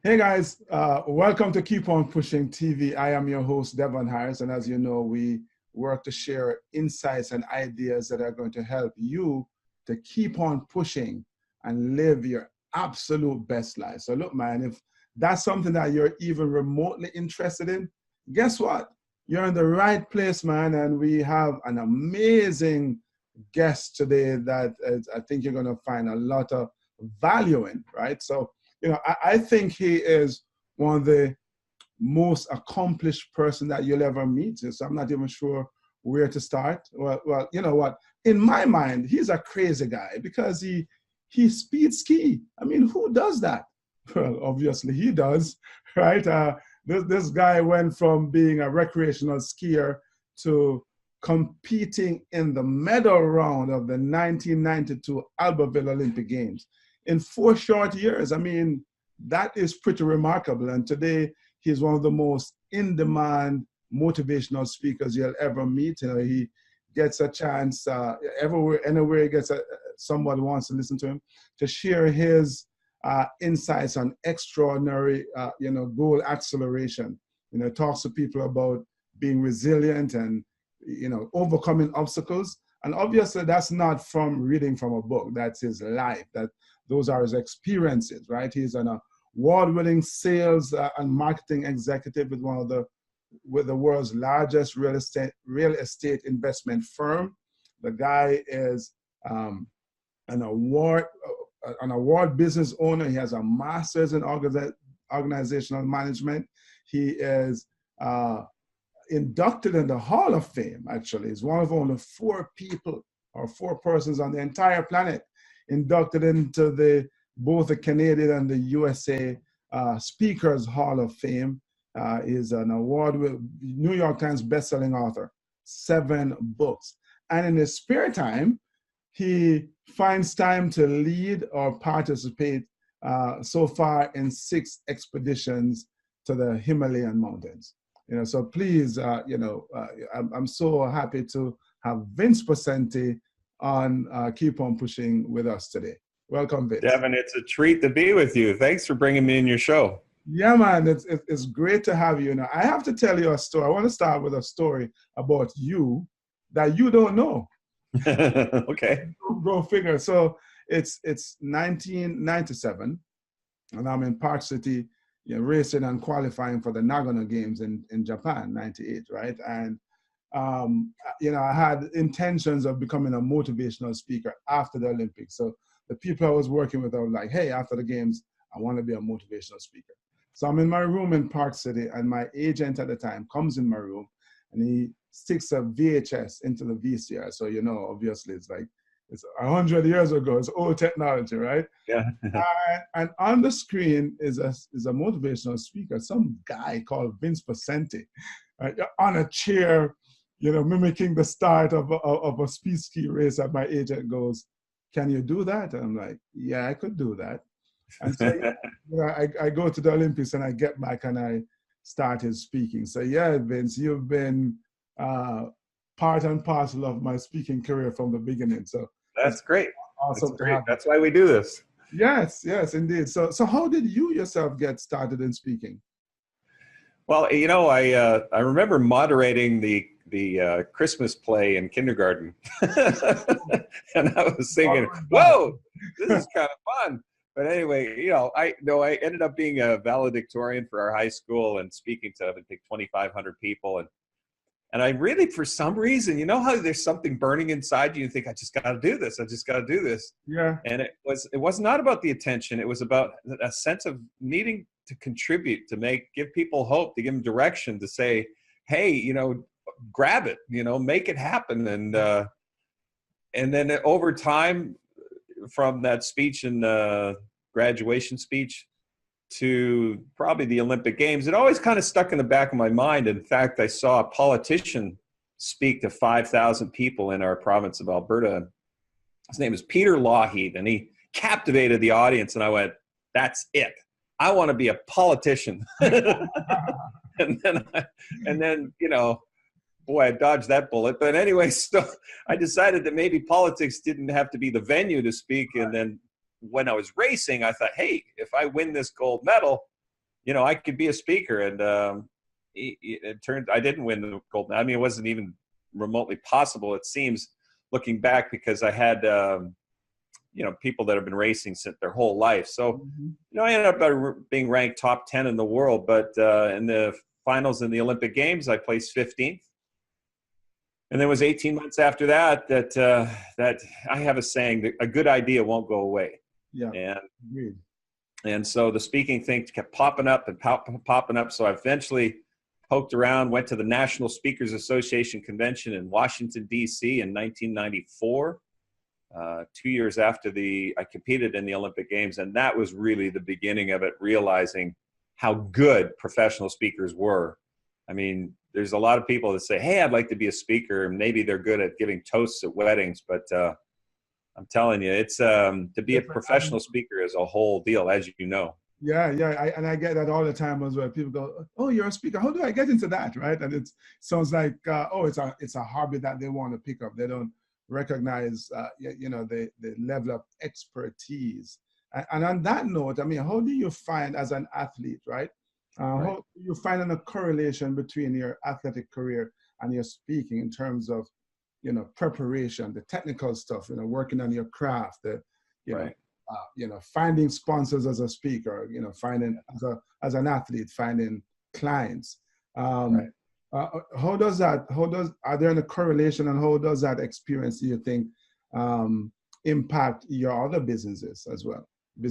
Hey guys, welcome to Keep On Pushing TV. I am your host, Devon Harris, and as you know, we work to share insights and ideas that are going to help you to keep on pushing and live your absolute best life. So look, man, if that's something that you're even remotely interested in, guess what? You're in the right place, man, and we have an amazing guest today that I think you're going to find a lot of value in, right? So I think he is one of the most accomplished person that you'll ever meet. So I'm not even sure where to start. Well, you know what? In my mind, he's a crazy guy because he speed ski. I mean, who does that? Well, obviously he does, right? This guy went from being a recreational skier to competing in the medal round of the 1992 Albertville Olympic Games in 4 short years. I mean, that is pretty remarkable. And today, he's one of the most in-demand motivational speakers you'll ever meet. He gets a chance everywhere, anywhere he gets somebody wants to listen to him, to share his insights on extraordinary, goal acceleration. Talks to people about being resilient and, overcoming obstacles. And obviously, that's not from reading from a book. That's his life. Those are his experiences, right? He's an award-winning sales and marketing executive with the world's largest real estate investment firm. The guy is an award business owner. He has a master's in organizational management. He is inducted in the Hall of Fame. Actually, he's one of only 4 people or 4 persons on the entire planet inducted into both the Canadian and the USA Speakers Hall of Fame. Is an award with New York Times bestselling author, 7 books. And in his spare time, he finds time to lead or participate so far in 6 expeditions to the Himalayan mountains. So please, I'm so happy to have Vince Poscente on Keep On Pushing with us today. Welcome, Vince. Devon, it's a treat to be with you. Thanks for bringing me in your show. Yeah, man, it's great to have you. I have to tell you a story. I want to start with a story about you that you don't know. Okay. Go figure. So it's 1997, and I'm in Park City, racing and qualifying for the Nagano Games in Japan, 98, right? And I had intentions of becoming a motivational speaker after the Olympics. So the people I was working with, I was like, hey, after the games, I want to be a motivational speaker. So I'm in my room in Park City, and my agent at the time comes in my room, and he sticks a VHS into the VCR. So, obviously it's 100 years ago. It's old technology, right? Yeah. And on the screen is a motivational speaker, some guy called Vince Poscente, on a chair, mimicking the start of a speed ski race. And my agent goes, "Can you do that?" And I'm like, "Yeah, I could do that." And so I go to the Olympics, and I get back and I started speaking. So yeah, Vince, you've been part and parcel of my speaking career from the beginning. So that's great. Awesome. That's great. That's why we do this. Yes, indeed. So how did you yourself get started in speaking? Well, I remember moderating the Christmas play in kindergarten, and I was thinking, "Whoa, this is kind of fun." But anyway, I ended up being a valedictorian for our high school and speaking to, I think, 2,500 people. And I really, for some reason, how there's something burning inside you, think, I just got to do this. I just got to do this. Yeah. And it was not about the attention. It was about a sense of needing to contribute, to give people hope, to give them direction, to say, hey, grab it, make it happen. And then over time, from that speech and graduation speech to probably the Olympic Games, it always kind of stuck in the back of my mind. In fact, I saw a politician speak to 5,000 people in our province of Alberta. His name is Peter Lougheed, and he captivated the audience. And I went, "That's it. I want to be a politician." and then, boy, I dodged that bullet. But anyway, so I decided that maybe politics didn't have to be the venue to speak. And then when I was racing, I thought, hey, if I win this gold medal, you know, I could be a speaker. And it turned, I didn't win the gold. I mean, it wasn't even remotely possible, it seems, looking back, because I had, you know, people that have been racing since their whole life. So, you know, I ended up being ranked top 10 in the world, but in the finals in the Olympic Games, I placed 15th. And then it was 18 months after that, that I have a saying that a good idea won't go away. Yeah. And so the speaking thing kept popping up and popping up. So I eventually poked around, went to the National Speakers Association convention in Washington, D.C. in 1994, 2 years after I competed in the Olympic Games. And that was really the beginning of it, realizing how good professional speakers were. I mean, there's a lot of people that say, hey, I'd like to be a speaker. And maybe they're good at giving toasts at weddings. But I'm telling you, it's to be a professional speaker is a whole deal, as you know. Yeah, and I get that all the time as well. People go, "Oh, you're a speaker. How do I get into that?" Right? And it sounds like, oh, it's a hobby that they want to pick up. They don't recognize, you know, the level of expertise. And on that note, I mean, how do you find as an athlete, right? How do you find a correlation between your athletic career and your speaking in terms of, you know, preparation, the technical stuff, you know, working on your craft, you know, finding sponsors as a speaker, you know, finding as an athlete, finding clients. How does that, are there any correlation, and how does that experience, do you think, impact your other businesses as well?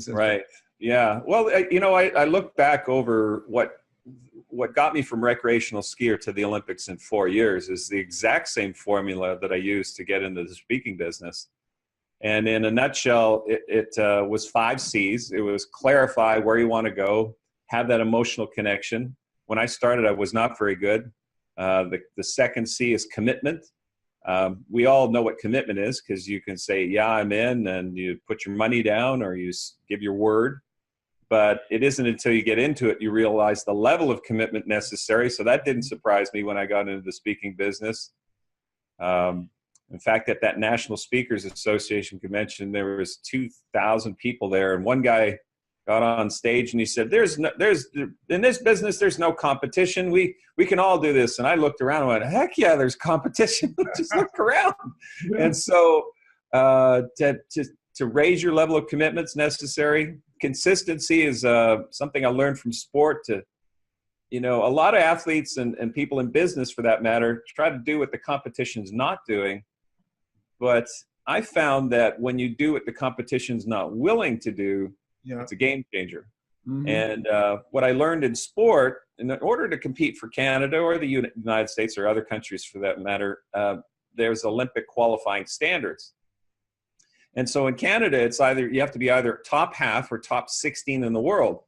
Right. Yeah. Well, you know, I look back over what got me from recreational skier to the Olympics in 4 years is the exact same formula that I used to get into the speaking business. And in a nutshell, it was 5 C's. It was clarify where you want to go, have that emotional connection. When I started, I was not very good. The second C is commitment. We all know what commitment is, because you can say, yeah, I'm in, and you put your money down or you give your word. But it isn't until you get into it, you realize the level of commitment necessary. So that didn't surprise me when I got into the speaking business. In fact, at that National Speakers Association convention, there was 2,000 people there. And one guy got on stage and he said, in this business, there's no competition. We can all do this. And I looked around and went, heck yeah, there's competition. Just look around. Yeah. And so to raise your level of commitment's necessary. Consistency is something I learned from sport. You know, a lot of athletes and people in business, for that matter, try to do what the competition's not doing. But I found that when you do what the competition's not willing to do, it's a game changer. And what I learned in sport, in order to compete for Canada or the United States or other countries for that matter, there's Olympic qualifying standards. And so in Canada, it's you have to be either top half or top 16 in the world.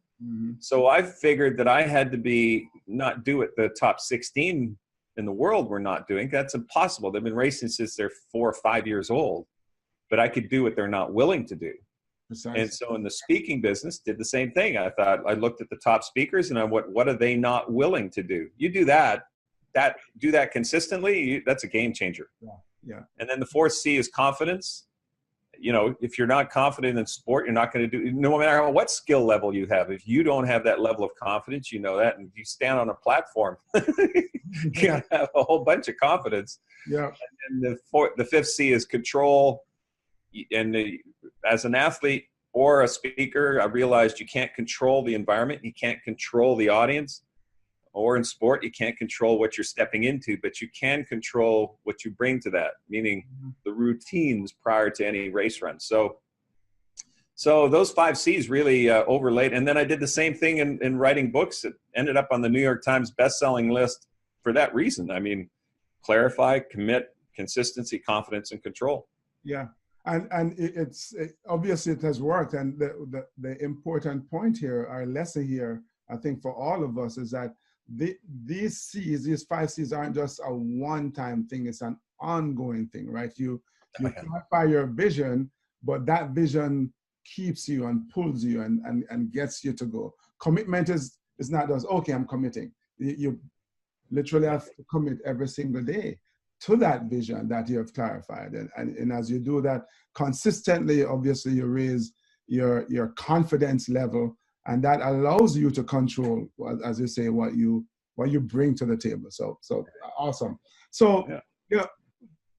So I figured that I had to not do what the top 16 in the world were not doing. That's impossible. They've been racing since they're 4 or 5 years old, but I could do what they're not willing to do. Precisely. And so in the speaking business, did the same thing. I looked at the top speakers and what are they not willing to do? You do do that consistently, that's a game changer. Yeah. And then the 4th C is confidence. You know, if you're not confident in sport, you're not going to do, no matter what skill level you have. If you don't have that level of confidence, you know that, and if you stand on a platform, you got to have a whole bunch of confidence. Yeah. And the 5th C is control. And as an athlete or a speaker, I realized you can't control the environment. You can't control the audience. Or in sport, you can't control what you're stepping into, but you can control what you bring to that, meaning the routines prior to any race run. So those 5 C's really overlaid. And then I did the same thing in writing books. It ended up on the New York Times bestselling list for that reason. I mean, clarify, commit, consistency, confidence, and control. Yeah. And obviously it has worked. And the important point here, our lesson here, I think for all of us, is that these C's, these 5 C's aren't just a one-time thing. It's an ongoing thing, right? You clarify your vision, but that vision keeps you and pulls you and gets you to go. Commitment is not just, okay, I'm committing. You literally have to commit every single day to that vision that you have clarified. And as you do that consistently, obviously you raise your confidence level, and that allows you to control, as you say, what you bring to the table. So awesome. So Yeah. you know,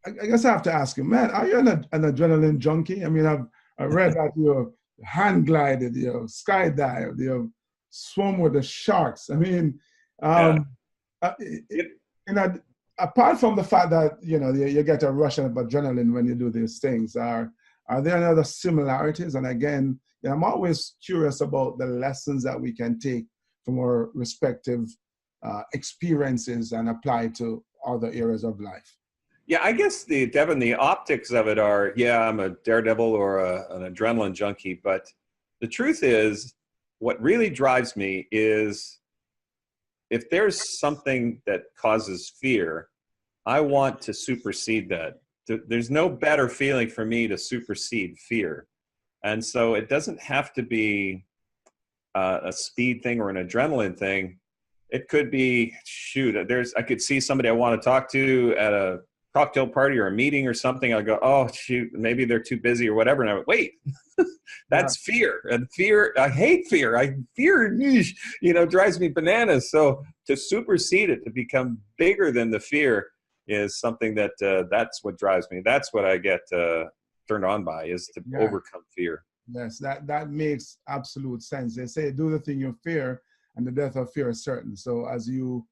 I guess I have to ask you, man, are you an adrenaline junkie? I mean, I read that you hand glided, you skydived, you swum with the sharks. I mean, Yeah. you know, apart from the fact that you get a rush of adrenaline when you do these things, are there any other similarities? And again, I'm always curious about the lessons that we can take from our respective experiences and apply to other areas of life. Yeah, I guess Devon, the optics of it are, yeah, I'm a daredevil or an adrenaline junkie, but the truth is, what really drives me is if there's something that causes fear, I want to supersede that. There's no better feeling for me to supersede fear. And so it doesn't have to be a speed thing or an adrenaline thing. It could be, shoot, I could see somebody I want to talk to at a cocktail party or a meeting or something. I'll go, oh, shoot, maybe they're too busy or whatever. And I went, wait, that's fear. And fear, I hate fear. Fear, drives me bananas. So to supersede it, to become bigger than the fear is something that's what drives me. That's what I get turned on by, is to overcome fear. Yes, that makes absolute sense. They say, do the thing you fear, and the death of fear is certain. So as you,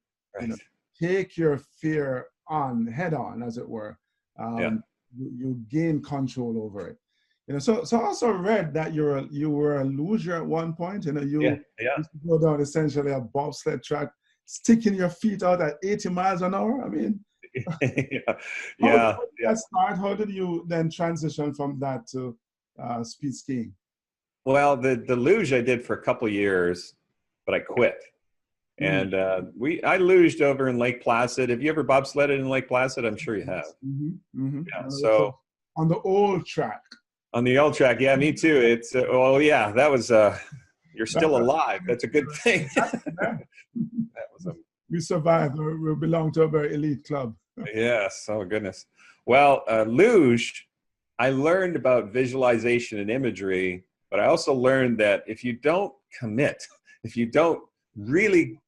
take your fear head on, as it were, you gain control over it. So I also read that you were a luger at one point. You used to go down essentially a bobsled track, sticking your feet out at 80 miles an hour. I mean, how did you then transition from that to speed skiing? Well, the luge I did for a couple of years, but I quit. And I luged over in Lake Placid. Have you ever bobsledded in Lake Placid? I'm sure you have. Yeah, so on the old track. On the old track, yeah, me too. It's that was you're still alive. That's a good thing. We survived. We belong to a very elite club. Yes. Oh goodness. Well, luge, I learned about visualization and imagery, but I also learned that if you don't commit, if you don't really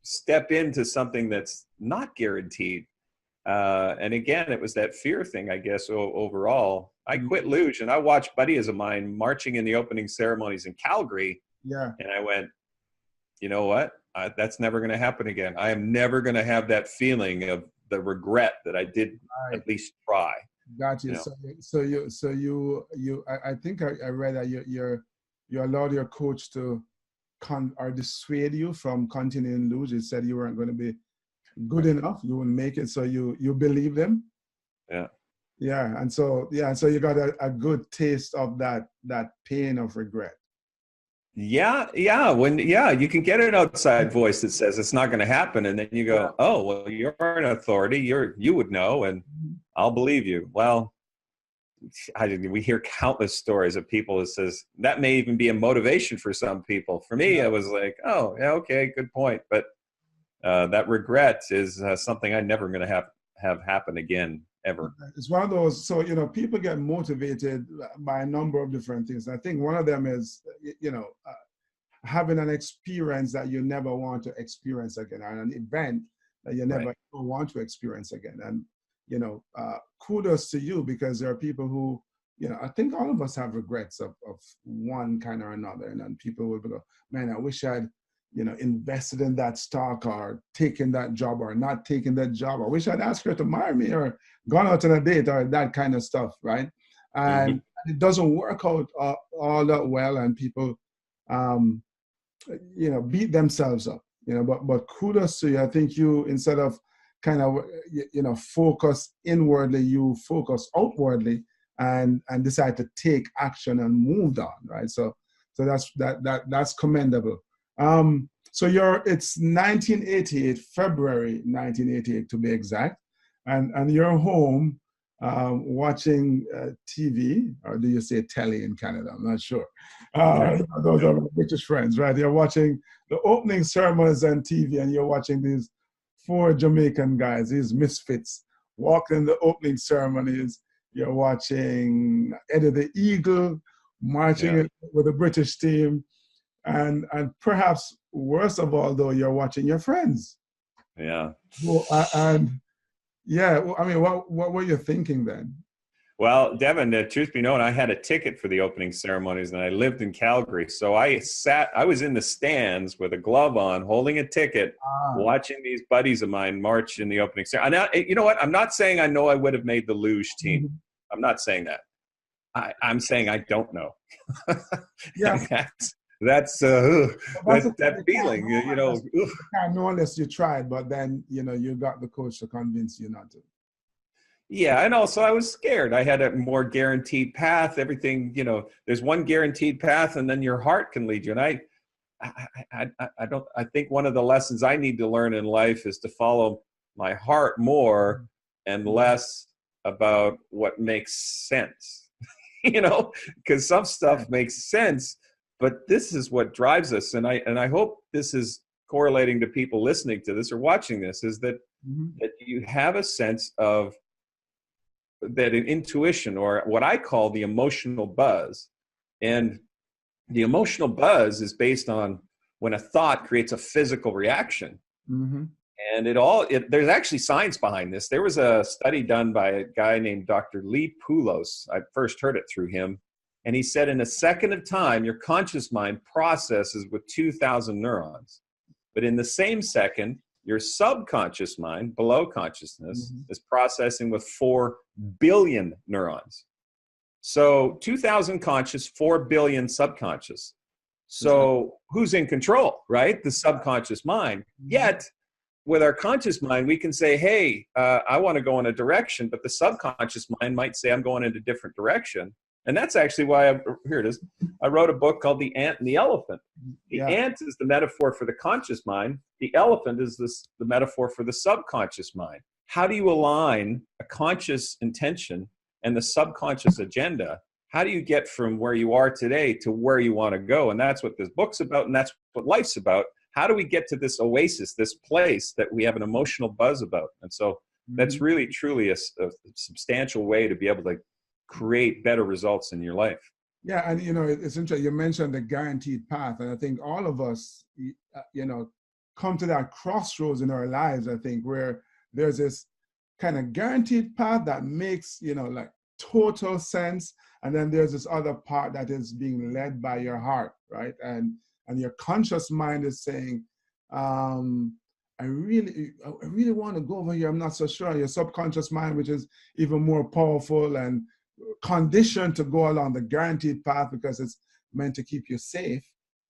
step into something that's not guaranteed, and again, it was that fear thing, I guess, overall. I quit luge, and I watched buddies of mine marching in the opening ceremonies in Calgary. Yeah. And I went, you know what? That's never going to happen again. I am never going to have that feeling of the regret that I did at least try. Gotcha. I think I read that you allowed your coach to dissuade you from continuing luge. He said you weren't going to be good enough, you wouldn't make it, so you believe them. And so you got a good taste of that pain of regret. When you can get an outside voice that says it's not going to happen, and then you go, oh well, you're an authority, you would know, and I'll believe you. Well, we hear countless stories of people that says that may even be a motivation for some people. For me, it was like, oh yeah, okay, good point, but that regret is something I'm never going to have happen again, ever. It's one of those, so, people get motivated by a number of different things. I think one of them is, having an experience that you never want to experience again, and an event that you never want to experience again. And, kudos to you, because there are people who, I think all of us have regrets of one kind or another. And then people will go, man, I wish I'd, invested in that stock, or taken that job, or not taken that job. I wish I'd asked her to marry me, or gone out on a date, or that kind of stuff, right? And it doesn't work out all that well, and people, beat themselves up, but kudos to you. I think you, instead of kind of, focus inwardly, you focus outwardly and decide to take action and move on, right? So that's commendable. So it's 1988, February 1988 to be exact, and you're home watching TV, or do you say telly in Canada? I'm not sure. Those are my British friends, right? You're watching the opening ceremonies on TV, and you're watching these 4 Jamaican guys, these misfits, walking the opening ceremonies. You're watching Eddie the Eagle marching with the British team. And perhaps worst of all, though, you're watching your friends. Yeah. Well, and yeah, well, I mean, what were you thinking then? Well, Devon, the truth be known, I had a ticket for the opening ceremonies, and I lived in Calgary. So I was in the stands with a glove on, holding a ticket, watching these buddies of mine march in the opening ceremony. You know what? I'm not saying I know I would have made the luge team. I'm not saying that. I'm saying I don't know. Yeah. That's that feeling, you know. You can't know unless you tried, but then, you know, you got the coach to convince you not to. Yeah, and also I was scared. I had a more guaranteed path. Everything, you know, there's one guaranteed path, and then your heart can lead you. And I think one of the lessons I need to learn in life is to follow my heart more and less about what makes sense. You know, because some stuff makes sense, but this is what drives us. And I hope this is correlating to people listening to this or watching this, is that that you have a sense of that intuition, or what I call the emotional buzz. And the emotional buzz is based on when a thought creates a physical reaction. And there's actually science behind this. There was a study done by a guy named Dr. Lee Poulos. I first heard it through him. And he said in a second of time, your conscious mind processes with 2,000 neurons. But in the same second, your subconscious mind, below consciousness, is processing with 4 billion neurons. So 2,000 conscious, 4 billion subconscious. So who's in control, right? The subconscious mind. Yet, with our conscious mind, we can say, hey, I want to go in a direction, but the subconscious mind might say, I'm going in a different direction. And that's actually why, here it is, I wrote a book called The Ant and the Elephant. The ant is the metaphor for the conscious mind. The elephant is the metaphor for the subconscious mind. How do you align a conscious intention and the subconscious agenda? How do you get from where you are today to where you want to go? And that's what this book's about, and that's what life's about. How do we get to this oasis, this place that we have an emotional buzz about? And so that's really, truly a substantial way to be able to create better results in your life. Yeah, and you know, it's interesting. You mentioned the guaranteed path, and I think all of us, you know, come to that crossroads in our lives. I think where there's this kind of guaranteed path that makes, you know, like total sense, and then there's this other part that is being led by your heart, right? And your conscious mind is saying, I really want to go over here. I'm not so sure. Your subconscious mind, which is even more powerful and conditioned to go along the guaranteed path because it's meant to keep you safe.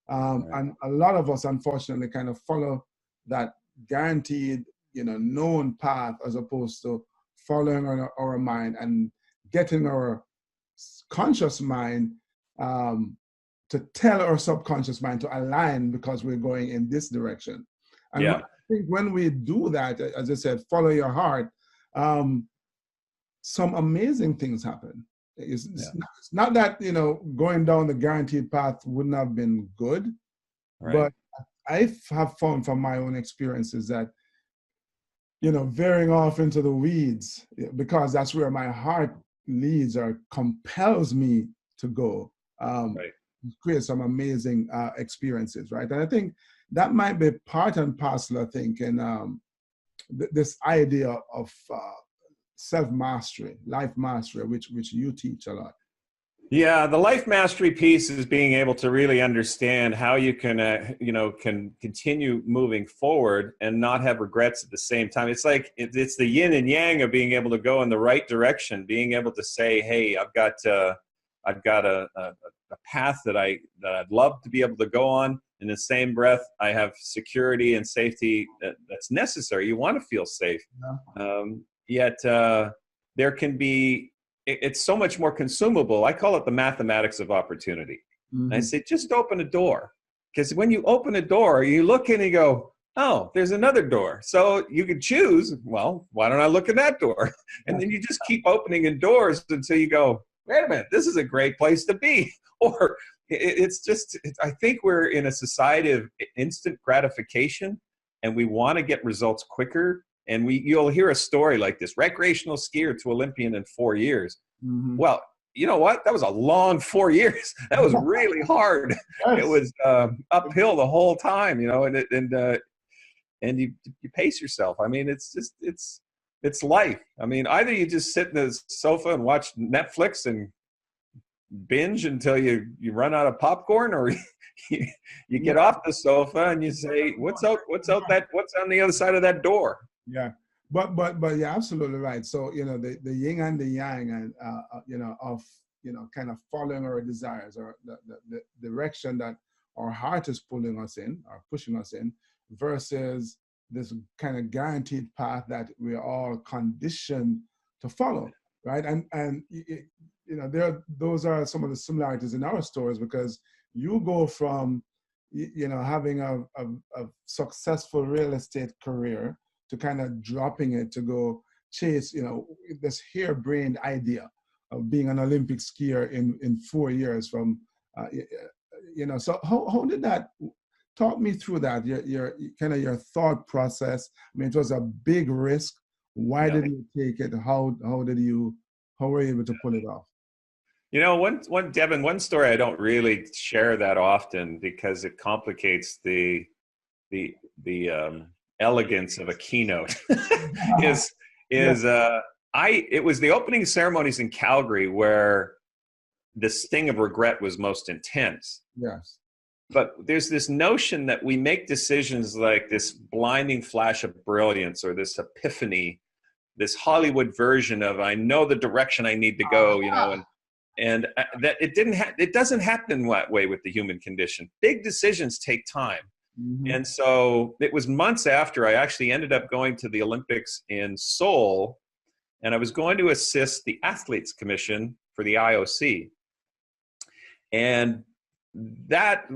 And a lot of us, unfortunately, kind of follow that guaranteed, you know, known path as opposed to following our mind and getting our conscious mind to tell our subconscious mind to align because we're going in this direction. And I think when we do that, as I said, follow your heart, some amazing things happen. It's not that, you know, going down the guaranteed path wouldn't have been good, but I have found from my own experiences that, you know, veering off into the weeds, because that's where my heart leads or compels me to go, create some amazing experiences, right? And I think that might be part and parcel, I think, in this idea of self-mastery, life mastery, which you teach a lot. Yeah, the life mastery piece is being able to really understand how you can, you know, can continue moving forward and not have regrets at the same time. It's like it's the yin and yang of being able to go in the right direction, being able to say, "Hey, I've got a path that I'd love to be able to go on." In the same breath, I have security and safety that's necessary. You want to feel safe, yet there can be. It's so much more consumable. I call it the mathematics of opportunity. And I say, just open a door. Because when you open a door, you look in and you go, oh, there's another door. So you could choose, well, why don't I look in that door? And then you just keep opening in doors until you go, wait a minute, this is a great place to be. Or I think we're in a society of instant gratification, and we want to get results quicker. And you'll hear a story like this, recreational skier to Olympian in 4 years. Well, you know what? That was a long 4 years. That was really hard. Yes. It was uphill the whole time, you know, and you pace yourself. I mean, it's life. I mean, either you just sit in the sofa and watch Netflix and binge until you run out of popcorn, or you get off the sofa and you say, what's on the other side of that door? Yeah. But you're absolutely right. So, you know, the yin and the yang, and you know, of, you know, kind of following our desires, or the direction that our heart is pulling us in or pushing us in, versus this kind of guaranteed path that we are all conditioned to follow, right? And you know, those are some of the similarities in our stories, because you go from, you know, having a successful real estate career to kind of dropping it to go chase, you know, this harebrained idea of being an Olympic skier in 4 years from, you know, so how did that, talk me through that, your kind of your thought process. I mean, it was a big risk. Why did you take it? How were you able to pull it off? You know, Devon, one story I don't really share that often because it complicates the elegance of a keynote. It was the opening ceremonies in Calgary where the sting of regret was most intense. Yes. But there's this notion that we make decisions like this blinding flash of brilliance, or this epiphany, this Hollywood version of, I know the direction I need to go, you know, and that it doesn't happen that way with the human condition. Big decisions take time. Mm-hmm. And so it was months after I actually ended up going to the Olympics in Seoul, and I was going to assist the Athletes Commission for the IOC. And that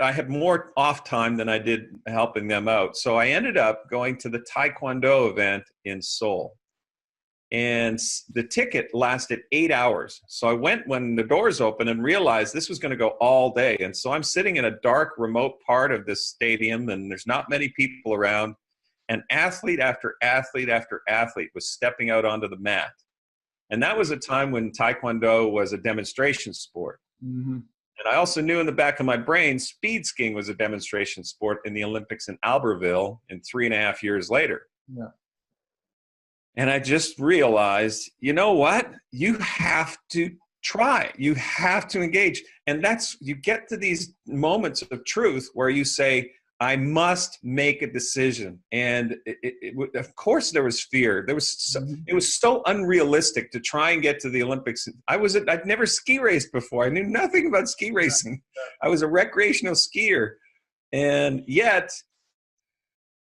I had more off time than I did helping them out. So I ended up going to the Taekwondo event in Seoul. And the ticket lasted 8 hours. So I went when the doors opened and realized this was going to go all day. And so I'm sitting in a dark, remote part of this stadium, and there's not many people around. And athlete after athlete after athlete was stepping out onto the mat. And that was a time when Taekwondo was a demonstration sport. Mm-hmm. And I also knew in the back of my brain, speed skiing was a demonstration sport in the Olympics in Albertville in 3.5 years later. Yeah. And I just realized, you know what? You have to try. You have to engage. And you get to these moments of truth where you say, I must make a decision. And of course there was fear. It was so unrealistic to try and get to the Olympics. I'd never ski raced before. I knew nothing about ski racing. I was a recreational skier. And yet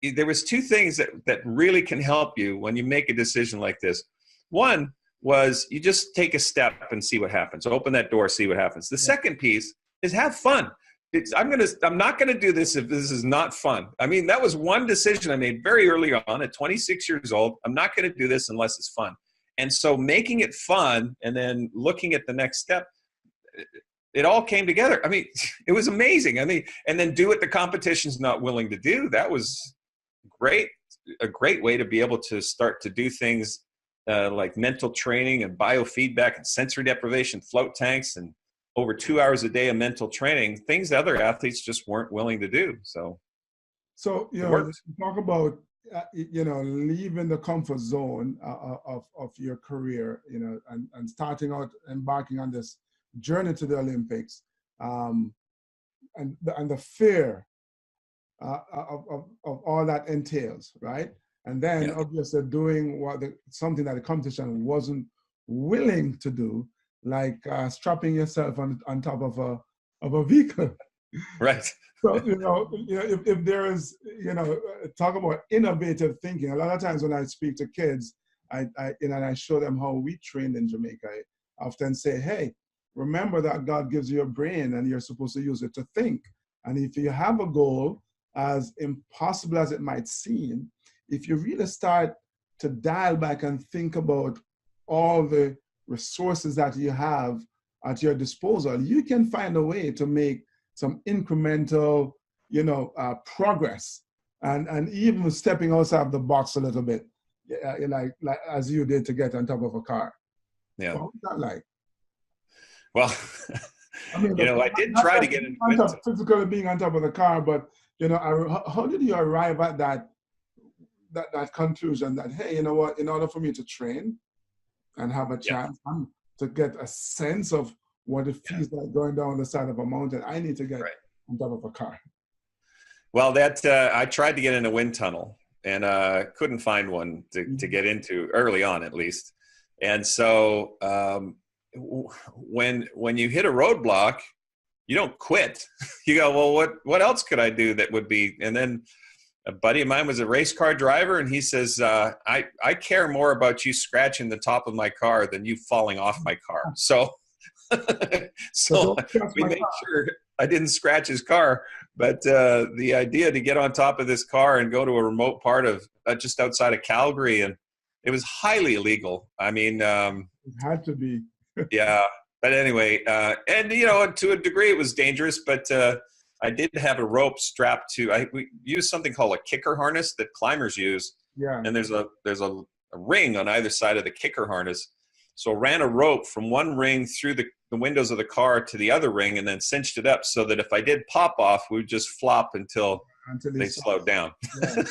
there was two things that really can help you when you make a decision like this. One was you just take a step and see what happens. Open that door, see what happens. The second piece is have fun. I'm not going to do this if this is not fun. I mean, that was one decision I made very early on at 26 years old. I'm not going to do this unless it's fun. And so making it fun and then looking at the next step, it all came together. I mean, it was amazing. I mean, and then do what the competition's not willing to do. That was a great way to be able to start to do things like mental training and biofeedback and sensory deprivation, float tanks, and over 2 hours a day of mental training, things that other athletes just weren't willing to do. So you know, talk about, you know, leaving the comfort zone of your career, you know, and starting out, embarking on this journey to the Olympics, and the fear of all that entails, right? And then obviously doing something that the competition wasn't willing to do, like strapping yourself on top of a vehicle. Right. So, you know, if there is, you know, talk about innovative thinking. A lot of times when I speak to kids, I show them how we trained in Jamaica. I often say, hey, remember that God gives you a brain and you're supposed to use it to think. And if you have a goal, as impossible as it might seem, if you really start to dial back and think about all the resources that you have at your disposal, you can find a way to make some incremental, you know, progress, and even stepping outside the box a little bit, like as you did to get on top of a car. Yeah. What was that like? Well, I mean, I did not try to like get into on wind top, physically being on top of the car, but how did you arrive at that conclusion that, hey, you know what? In order for me to train and have a Yeah. chance and to get a sense of what it feels like going down the side of a mountain, I need to get on top of a car. Well, I tried to get in a wind tunnel and couldn't find one to get into early on, at least. And so when you hit a roadblock, you don't quit. You go, well, what else could I do that would be? And then a buddy of mine was a race car driver, and he says, I care more about you scratching the top of my car than you falling off my car. So so we made sure I didn't scratch his car. But the idea to get on top of this car and go to a remote part of just outside of Calgary, and it was highly illegal. I mean, it had to be. Yeah. But anyway, and to a degree it was dangerous, but I did have a rope strapped to, we used something called a kicker harness that climbers use. Yeah. And there's a ring on either side of the kicker harness. So I ran a rope from one ring through the windows of the car to the other ring, and then cinched it up so that if I did pop off, we would just flop until they slowed down. Yeah.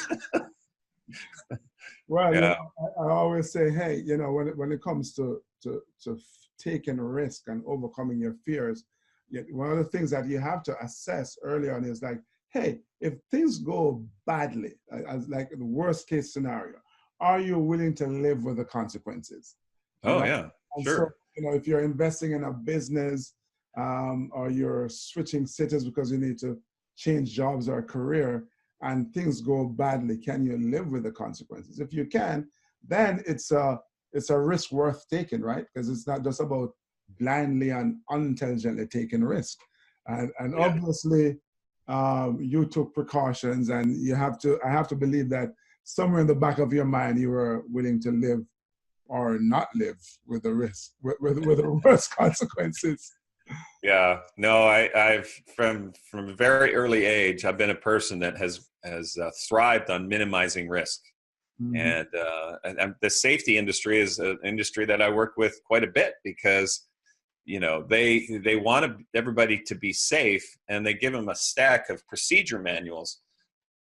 Well, I always say, hey, when it comes to taking risk and overcoming your fears, one of the things that you have to assess early on is like, hey, if things go badly, as like the worst case scenario, are you willing to live with the consequences? Oh, yeah, sure. So, if you're investing in a business or you're switching cities because you need to change jobs or career and things go badly, can you live with the consequences? If you can, then it's a risk worth taking, right? Because it's not just about blindly and unintelligently taking risk. And obviously, you took precautions, and I have to believe that somewhere in the back of your mind, you were willing to live or not live with the risk, with the worst consequences. Yeah, no, I've from a very early age, I've been a person that has thrived on minimizing risk. Mm-hmm. And the safety industry is an industry that I work with quite a bit because, they want everybody to be safe, and they give them a stack of procedure manuals.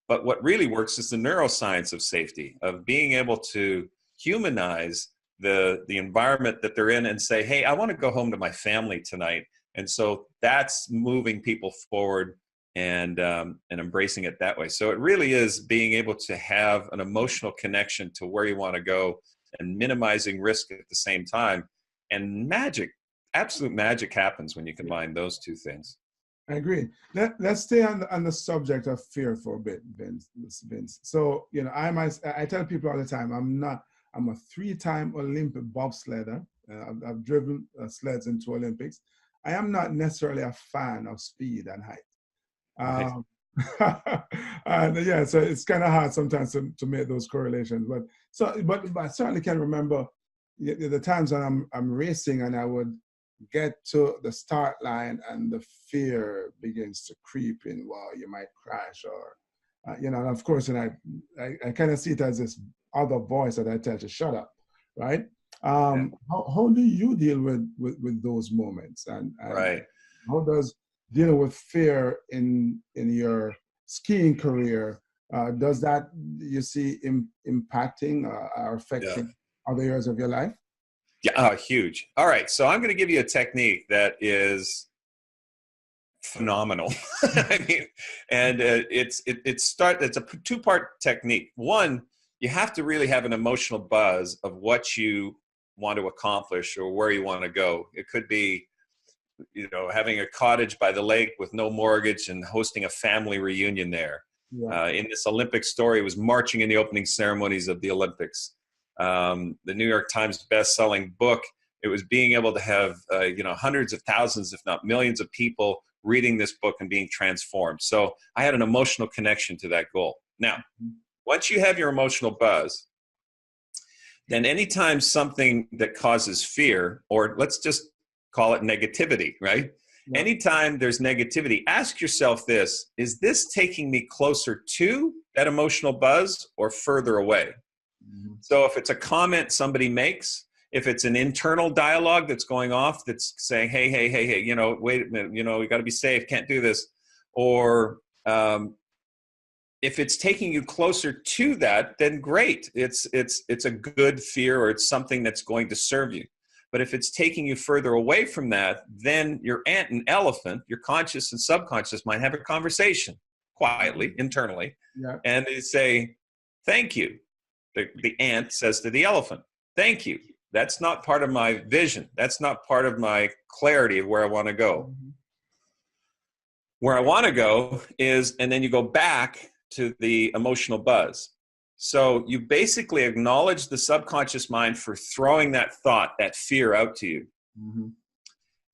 But what really works is the neuroscience of safety, of being able to humanize the environment that they're in and say, hey, I want to go home to my family tonight. And so that's moving people forward and embracing it that way. So it really is being able to have an emotional connection to where you want to go and minimizing risk at the same time. And absolute magic happens when you combine those two things. I agree. Let's stay on the subject of fear for a bit, Vince. So, I tell people all the time, I'm a 3-time Olympic bobsledder. I've driven sleds into Olympics. I am not necessarily a fan of speed and height. And yeah, so it's kind of hard sometimes to make those correlations. But I certainly can remember the times when I'm racing and I would get to the start line and the fear begins to creep in. Wow, you might crash, or and of course, and I kind of see it as this other voice that I tell to shut up, right? How do you deal with those moments, and right? How does dealing with fear in your skiing career, does that you see impacting or affecting other areas of your life? Yeah, huge. All right, so I'm going to give you a technique that is phenomenal. I mean, and it's a 2-part technique. One, you have to really have an emotional buzz of what you want to accomplish or where you want to go. It could be, having a cottage by the lake with no mortgage and hosting a family reunion there. Yeah. In this Olympic story, it was marching in the opening ceremonies of the Olympics. The New York Times best-selling book, it was being able to have, hundreds of thousands, if not millions of people reading this book and being transformed. So I had an emotional connection to that goal. Now, once you have your emotional buzz, then anytime something that causes fear, or let's just call it negativity, right? Yeah. Anytime there's negativity, ask yourself this: is this taking me closer to that emotional buzz or further away? Mm-hmm. So if it's a comment somebody makes, If it's an internal dialogue that's going off, that's saying, hey, you know, wait a minute, you know, we got to be safe, can't do this. Or if it's taking you closer to that, then great. It's a good fear, or it's something that's going to serve you. But if it's taking you further away from that, then your ant and elephant, your conscious and subconscious mind, have a conversation quietly, internally, and they say, thank you. The ant says to the elephant, thank you. That's not part of my vision. That's not part of my clarity of where I want to go. Where I want to go is, and then you go back to the emotional buzz. So you basically acknowledge the subconscious mind for throwing that thought, that fear out to you.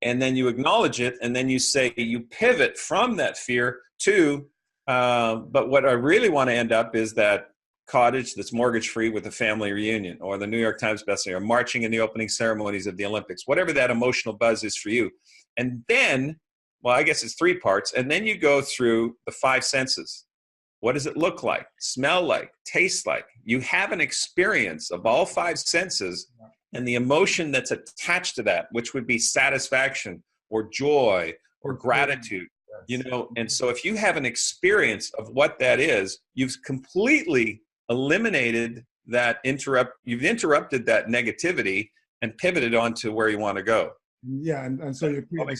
And then you acknowledge it, and then you say, you pivot from that fear to, but what I really want to end up is that cottage that's mortgage free with a family reunion, or the New York Times bestseller, or marching in the opening ceremonies of the Olympics, whatever that emotional buzz is for you. And then, well, I guess it's 3 parts. And then you go through the 5 senses. What does it look like, smell like, taste like? You have an experience of all 5 senses and the emotion that's attached to that, which would be satisfaction or joy or gratitude, you know. And so if you have an experience of what that is, you've completely eliminated that you've interrupted that negativity and pivoted onto where you want to go. Yeah, and so you create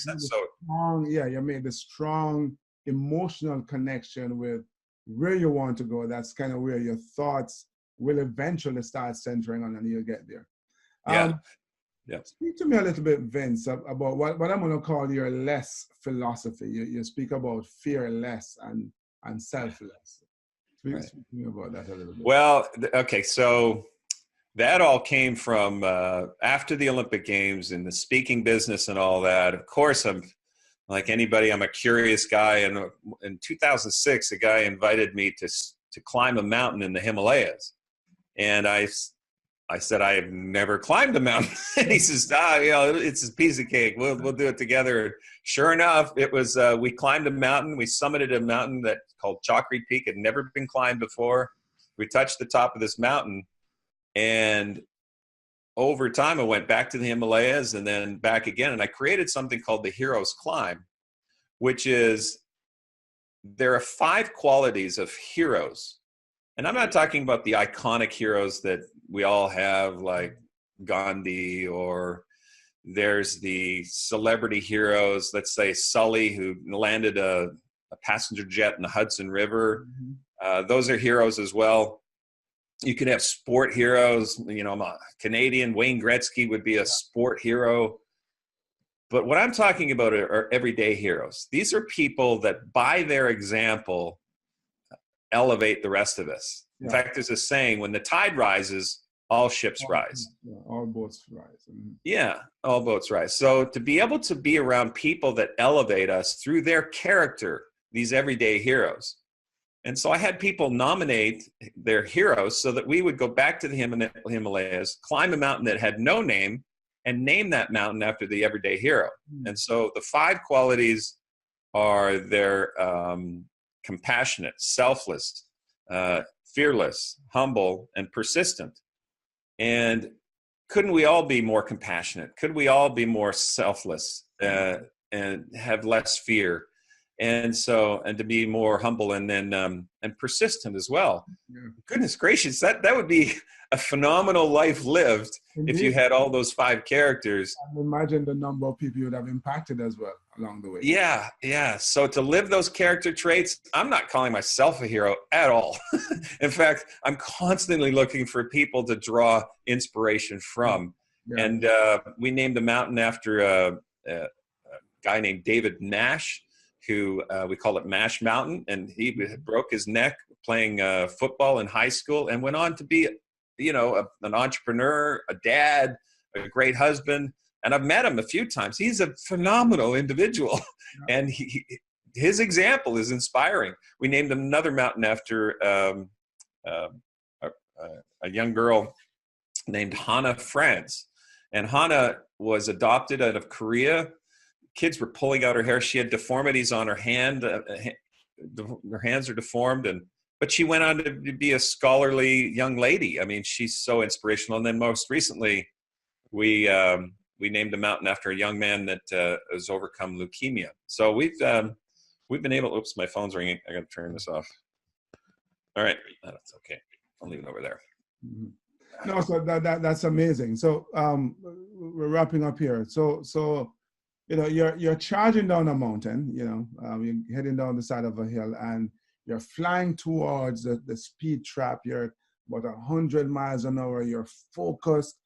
you made the strong emotional connection with where you want to go. That's kind of where your thoughts will eventually start centering on, and you'll get there. Speak to me a little bit, Vince, about what I'm going to call your less philosophy. You speak about fearless and selfless. Speak to me about that a little bit. Well, okay, so that all came from after the Olympic Games and the speaking business and all that. Of course, I'm like anybody, I'm a curious guy. And in 2006, a guy invited me to climb a mountain in the Himalayas. And I said, I have never climbed a mountain. And he says, you know, it's a piece of cake. We'll do it together. Sure enough, it was, we climbed a mountain. We summited a mountain that's called Chakri Peak. It had never been climbed before. We touched the top of this mountain. And over time, I went back to the Himalayas and then back again. And I created something called the Hero's Climb, which is, there are 5 qualities of heroes. And I'm not talking about the iconic heroes that we all have, like Gandhi, or there's the celebrity heroes, let's say Sully, who landed a passenger jet in the Hudson River. Those are heroes as well. You could have sport heroes. You know, I'm a Canadian. Wayne Gretzky would be a sport hero. But what I'm talking about are everyday heroes. These are people that, by their example, elevate the rest of us. In fact, there's a saying, when the tide rises, all ships rise. All boats rise. Yeah, all boats rise. So to be able to be around people that elevate us through their character, these everyday heroes. And so I had people nominate their heroes so that we would go back to the Himalayas, climb a mountain that had no name, and name that mountain after the everyday hero. And so the 5 qualities are they're compassionate, selfless, fearless, humble, and persistent. And couldn't we all be more compassionate? Could we all be more selfless and have less fear? And to be more humble and then and persistent as well. Goodness gracious, that would be a phenomenal life lived. Indeed. If you had all those 5 characters. And imagine the number of people you would have impacted as well along the way. Yeah. So to live those character traits, I'm not calling myself a hero at all. In fact, I'm constantly looking for people to draw inspiration from. And we named a mountain after a guy named David Nash, who we call it Mash Mountain, and he broke his neck playing football in high school and went on to be, you know, an entrepreneur, a dad, a great husband. And I've met him a few times. He's a phenomenal individual, and his example is inspiring. We named another mountain after a young girl named Hannah France, and Hannah was adopted out of Korea. Kids were pulling out her hair. She had deformities on her hand. Her hands are deformed, but she went on to be a scholarly young lady. I mean, she's so inspirational. And then most recently, we named a mountain after a young man that has overcome leukemia. So we've been able. Oops, my phone's ringing. I got to turn this off. All right, that's okay. I'll leave it over there. Mm-hmm. No, so that's amazing. So we're wrapping up here. So you're charging down a mountain. You're heading down the side of a hill, and you're flying towards the speed trap. You're about 100 miles an hour. You're focused.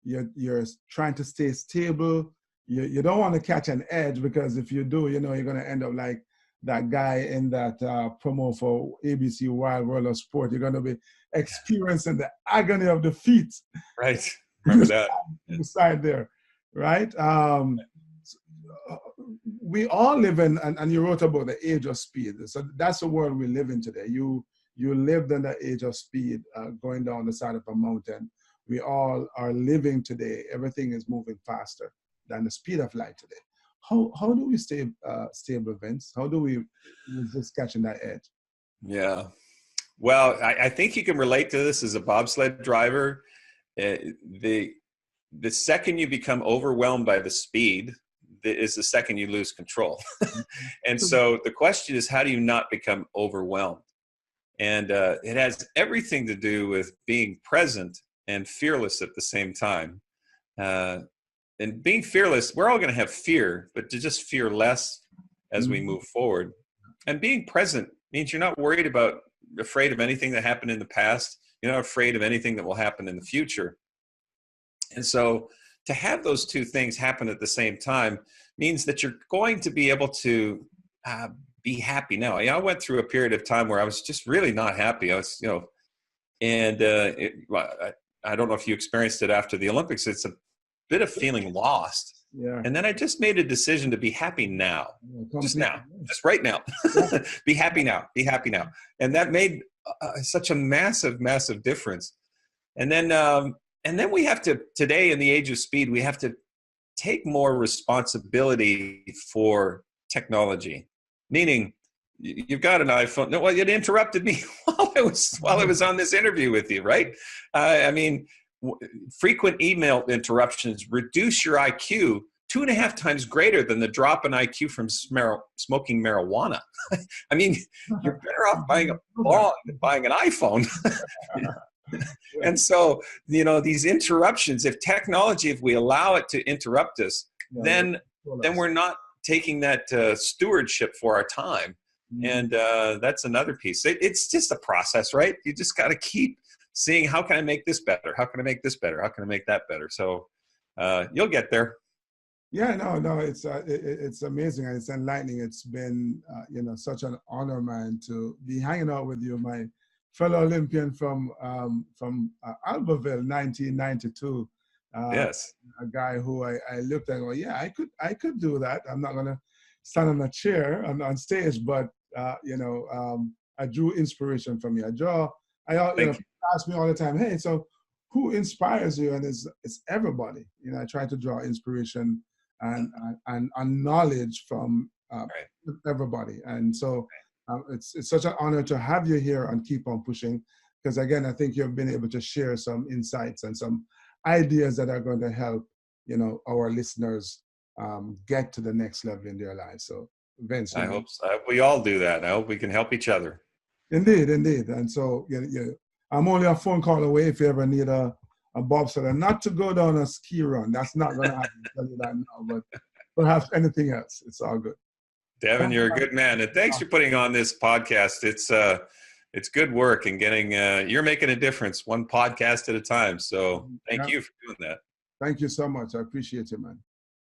You're trying to stay stable. You don't want to catch an edge, because if you do, you're going to end up like that guy in that promo for ABC Wild World of Sport. You're going to be experiencing the agony of defeat. Right. Remember that. Beside there, right? We all live in, and you wrote about the age of speed. So that's the world we live in today. You lived in the age of speed, going down the side of a mountain. We all are living today. Everything is moving faster than the speed of light today. How do we stay stable, Vince? How do we resist catching that edge? Yeah. Well, I think you can relate to this as a bobsled driver. The second you become overwhelmed by the speed is the second you lose control. And so the question is, how do you not become overwhelmed? And it has everything to do with being present and fearless at the same time. And being fearless, we're all going to have fear, but to just fear less as we move forward. And being present means you're not afraid of anything that happened in the past. You're not afraid of anything that will happen in the future. And so to have those two things happen at the same time means that you're going to be able to be happy now. I went through a period of time where I was just really not happy. I was, and I don't know if you experienced it after the Olympics. It's a bit of feeling lost. Yeah. And then I just made a decision to be happy now. Just now. Just right now. Be happy now. Be happy now. And that made such a massive, massive difference. And then we have to, today in the age of speed, we have to take more responsibility for technology. Meaning, you've got an iPhone. No, well, it interrupted me while I was on this interview with you, right? Frequent email interruptions reduce your IQ 2.5 times greater than the drop in IQ from smoking marijuana. I mean, you're better off buying a bong than buying an iPhone. And so, these interruptions, if we allow it to interrupt us, then we're not taking that stewardship for our time. And that's another piece. It's just a process, right? You just got to keep seeing, how can I make this better? How can I make this better? How can I make that better? So you'll get there. Yeah, no, it's amazing and it's enlightening. It's been, such an honor, man, to be hanging out with you, my fellow Olympian from Albertville, 1992. Yes. A guy who I looked at and go, yeah, I could do that. I'm not going to stand on a chair on stage, but, I drew inspiration from you. People ask me all the time, hey, so who inspires you? And it's everybody. I try to draw inspiration and knowledge from everybody. And so it's such an honor to have you here on Keep On Pushing, because again, I think you've been able to share some insights and some ideas that are going to help, our listeners get to the next level in their lives. So Vince. I hope we all do that. I hope we can help each other. Indeed. And so I'm only a phone call away if you ever need a bobsled, and not to go down a ski run. That's not going to happen. I'll tell you that now, but perhaps anything else. It's all good. Devon, you're a good man, and thanks for putting on this podcast. It's good work, and you're making a difference one podcast at a time. So thank you for doing that. Thank you so much. I appreciate you, man.